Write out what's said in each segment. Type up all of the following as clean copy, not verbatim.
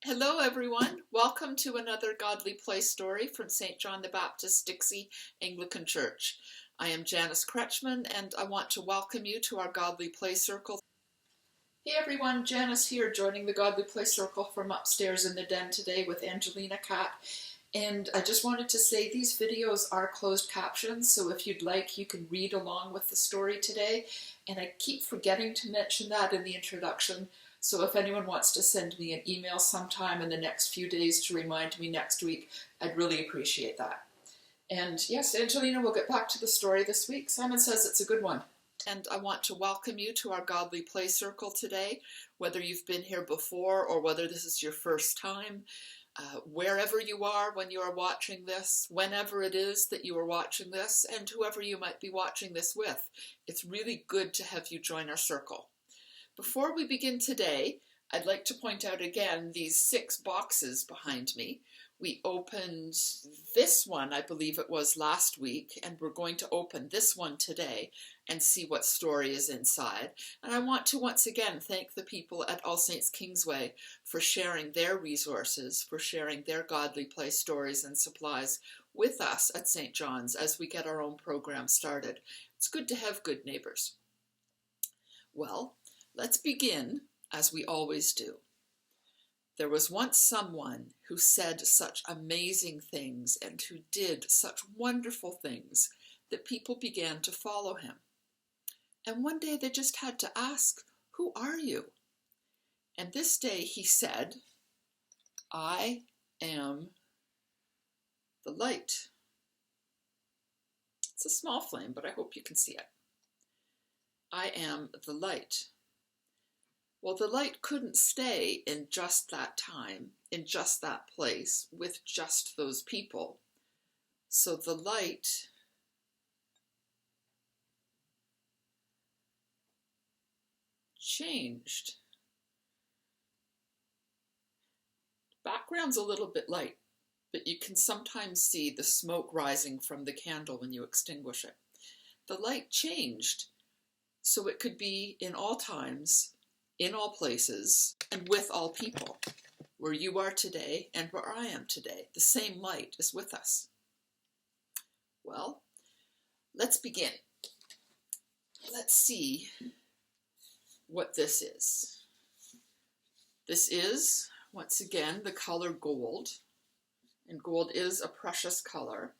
Hello everyone, welcome to another Godly Play story from St. John the Baptist Dixie Anglican Church. I am Janice Kretschmann and I want to welcome you to our Godly Play Circle. Hey everyone, Janice here joining the Godly Play Circle from upstairs in the den today with Angelina Cat. And I just wanted to say these videos are closed captions, so if you'd like you can read along with the story today. And I keep forgetting to mention that in the introduction. So if anyone wants to send me an email sometime in the next few days to remind me next week, I'd really appreciate that. And yes, Angelina, we'll get back to the story this week. Simon says it's a good one. And I want to welcome you to our Godly Play Circle today, whether you've been here before or whether this is your first time. Wherever you are when you are watching this, whenever it is that you are watching this, and whoever you might be watching this with, it's really good to have you join our circle. Before we begin today, I'd like to point out again these 6 boxes behind me. We opened this one, I believe it was last week, and we're going to open this one today and see what story is inside. And I want to once again thank the people at All Saints Kingsway for sharing their resources, for sharing their Godly Play stories and supplies with us at St. John's as we get our own program started. It's good to have good neighbors. Well, let's begin as we always do. There was once someone who said such amazing things and who did such wonderful things that people began to follow him. And one day they just had to ask, "Who are you?" And this day he said, "I am the light." It's a small flame, but I hope you can see it. I am the light. Well, the light couldn't stay in just that time, in just that place, with just those people. So the light changed. The background's a little bit light, but you can sometimes see the smoke rising from the candle when you extinguish it. The light changed, so it could be in all times, in all places, and with all people. Where you are today and where I am today, the same light is with us. Well, let's begin. Let's see what this is. This is, once again, the color gold, and gold is a precious color,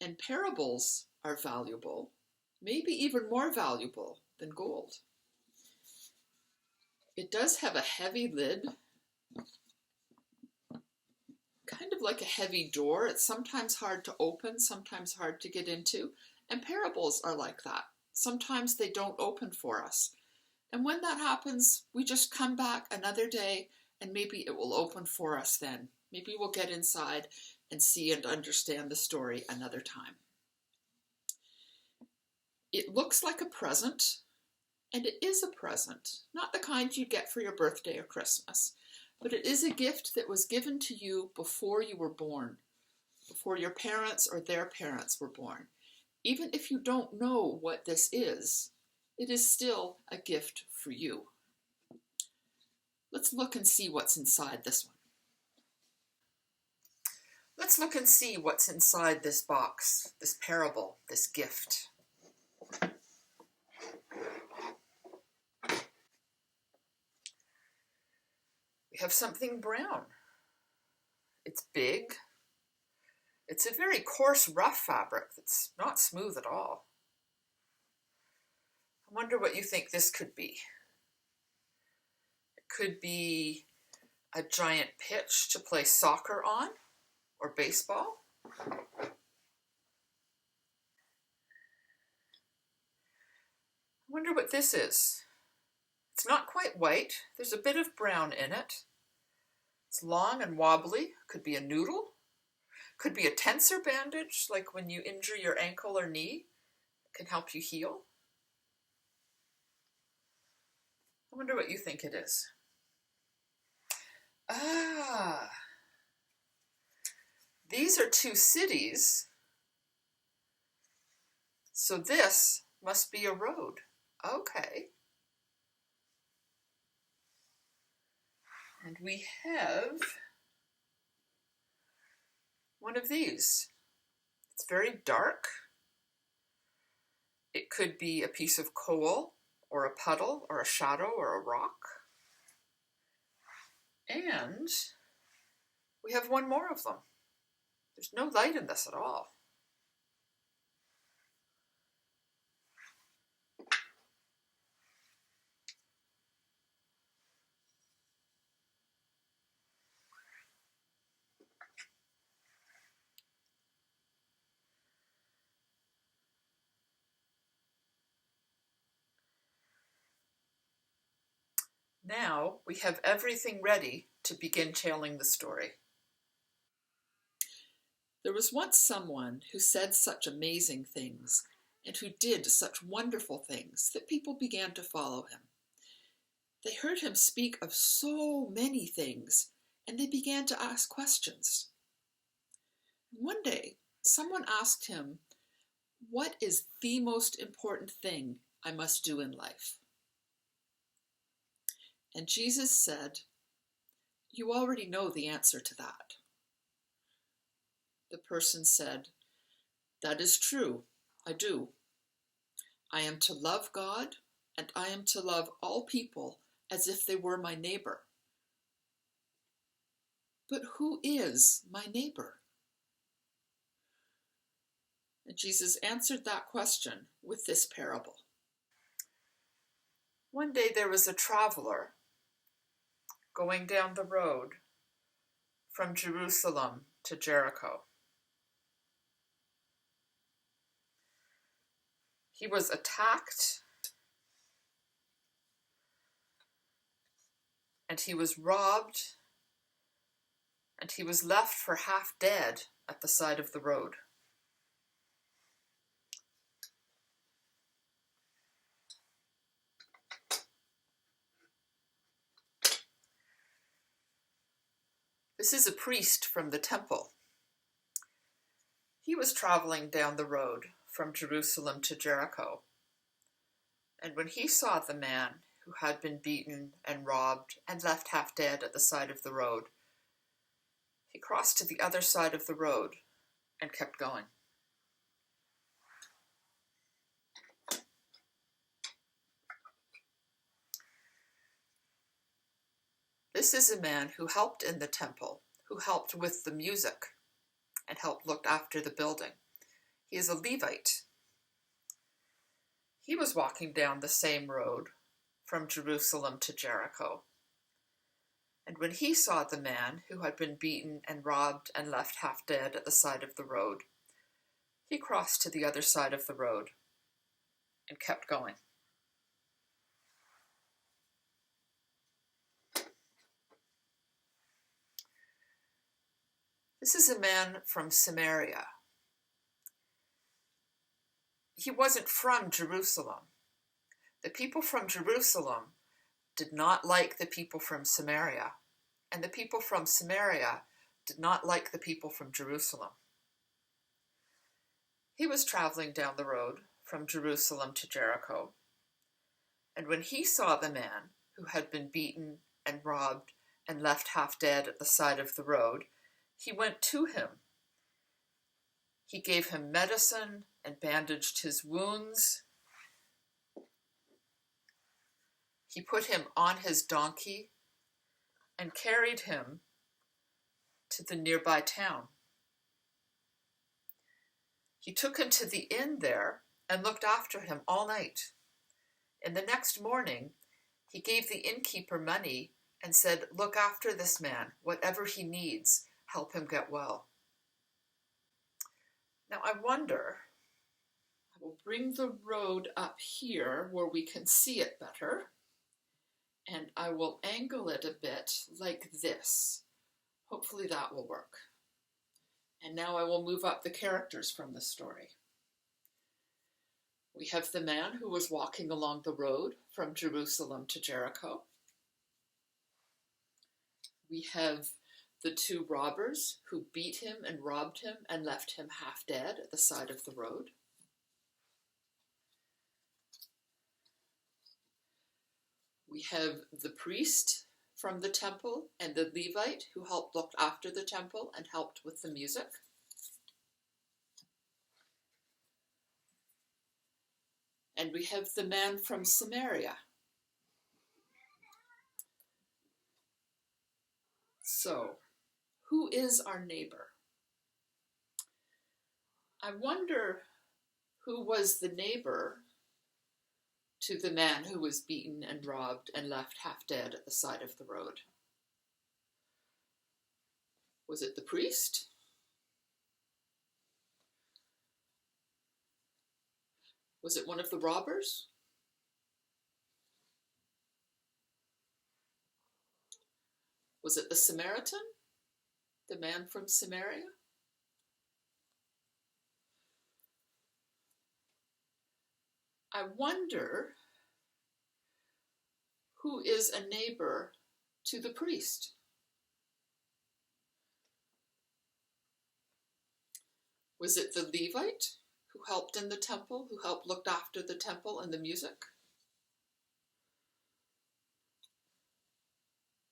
and parables are valuable, maybe even more valuable than gold. It does have a heavy lid, kind of like a heavy door. It's sometimes hard to open, sometimes hard to get into, and parables are like that. Sometimes they don't open for us. And when that happens, we just come back another day and maybe it will open for us then. Maybe we'll get inside and see and understand the story another time. It looks like a present. And it is a present, not the kind you get for your birthday or Christmas, but it is a gift that was given to you before you were born, before your parents or their parents were born. Even if you don't know what this is, it is still a gift for you. Let's look and see what's inside this one. Let's look and see what's inside this box, this parable, this gift. We have something brown. It's big. It's a very coarse, rough fabric that's not smooth at all. I wonder what you think this could be. It could be a giant pitch to play soccer on or baseball. I wonder what this is. It's not quite white. There's a bit of brown in it. It's long and wobbly. Could be a noodle. Could be a tensor bandage, like when you injure your ankle or knee. It can help you heal. I wonder what you think it is. These are 2 cities. So this must be a road. Okay. And we have one of these. It's very dark. It could be a piece of coal, or a puddle, or a shadow, or a rock. And we have one more of them. There's no light in this at all. Now we have everything ready to begin telling the story. There was once someone who said such amazing things and who did such wonderful things that people began to follow him. They heard him speak of so many things, and they began to ask questions. One day, someone asked him, "What is the most important thing I must do in life?" And Jesus said, "You already know the answer to that." The person said, "That is true, I do. I am to love God, and I am to love all people as if they were my neighbor." "But who is my neighbor?" And Jesus answered that question with this parable. One day there was a traveler going down the road from Jerusalem to Jericho. He was attacked and he was robbed and he was left for half dead at the side of the road. This is a priest from the temple. He was traveling down the road from Jerusalem to Jericho, and when he saw the man who had been beaten and robbed and left half dead at the side of the road, he crossed to the other side of the road and kept going. This is a man who helped in the temple, who helped with the music, and helped look after the building. He is a Levite. He was walking down the same road from Jerusalem to Jericho. And when he saw the man who had been beaten and robbed and left half dead at the side of the road, he crossed to the other side of the road and kept going. This is a man from Samaria. He wasn't from Jerusalem. The people from Jerusalem did not like the people from Samaria, and the people from Samaria did not like the people from Jerusalem. He was traveling down the road from Jerusalem to Jericho, and when he saw the man who had been beaten and robbed and left half dead at the side of the road, he went to him. He gave him medicine and bandaged his wounds. He put him on his donkey and carried him to the nearby town. He took him to the inn there and looked after him all night. And the next morning, he gave the innkeeper money and said, "Look after this man, whatever he needs, help him get well." Now I wonder, I will bring the road up here where we can see it better, and I will angle it a bit like this. Hopefully that will work. And now I will move up the characters from the story. We have the man who was walking along the road from Jerusalem to Jericho. We have the two robbers who beat him and robbed him and left him half dead at the side of the road. We have the priest from the temple and the Levite who helped look after the temple and helped with the music. And we have the man from Samaria. So, who is our neighbor? I wonder who was the neighbor to the man who was beaten and robbed and left half dead at the side of the road. Was it the priest? Was it one of the robbers? Was it the Samaritan? The man from Samaria? I wonder who is a neighbor to the priest. Was it the Levite who helped in the temple, who helped look after the temple and the music?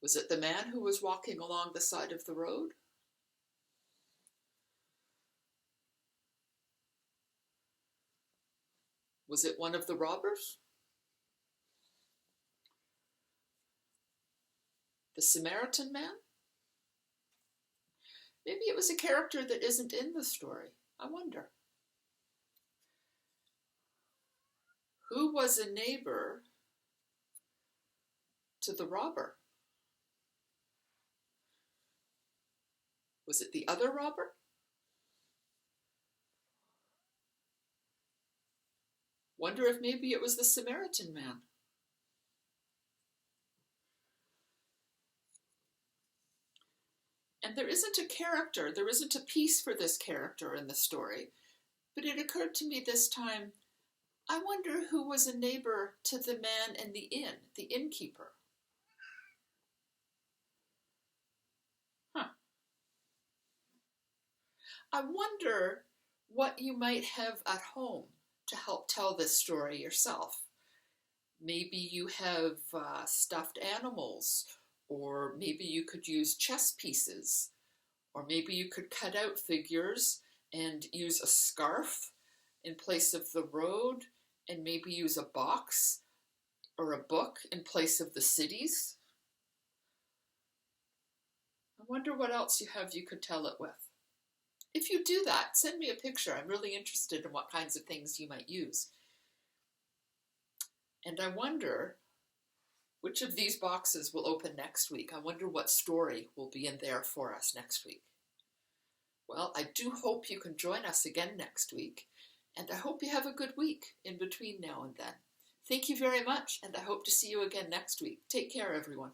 Was it the man who was walking along the side of the road? Was it one of the robbers? The Samaritan man? Maybe it was a character that isn't in the story. I wonder. Who was a neighbor to the robber? Was it the other robber? Wonder if maybe it was the Samaritan man. And there isn't a character, there isn't a piece for this character in the story, but it occurred to me this time, I wonder who was a neighbor to the man in the inn, the innkeeper. I wonder what you might have at home to help tell this story yourself. Maybe you have stuffed animals, or maybe you could use chess pieces, or maybe you could cut out figures and use a scarf in place of the road, and maybe use a box or a book in place of the cities. I wonder what else you have you could tell it with. If you do that, send me a picture. I'm really interested in what kinds of things you might use. And I wonder which of these boxes will open next week. I wonder what story will be in there for us next week. Well, I do hope you can join us again next week, and I hope you have a good week in between now and then. Thank you very much, and I hope to see you again next week. Take care, everyone.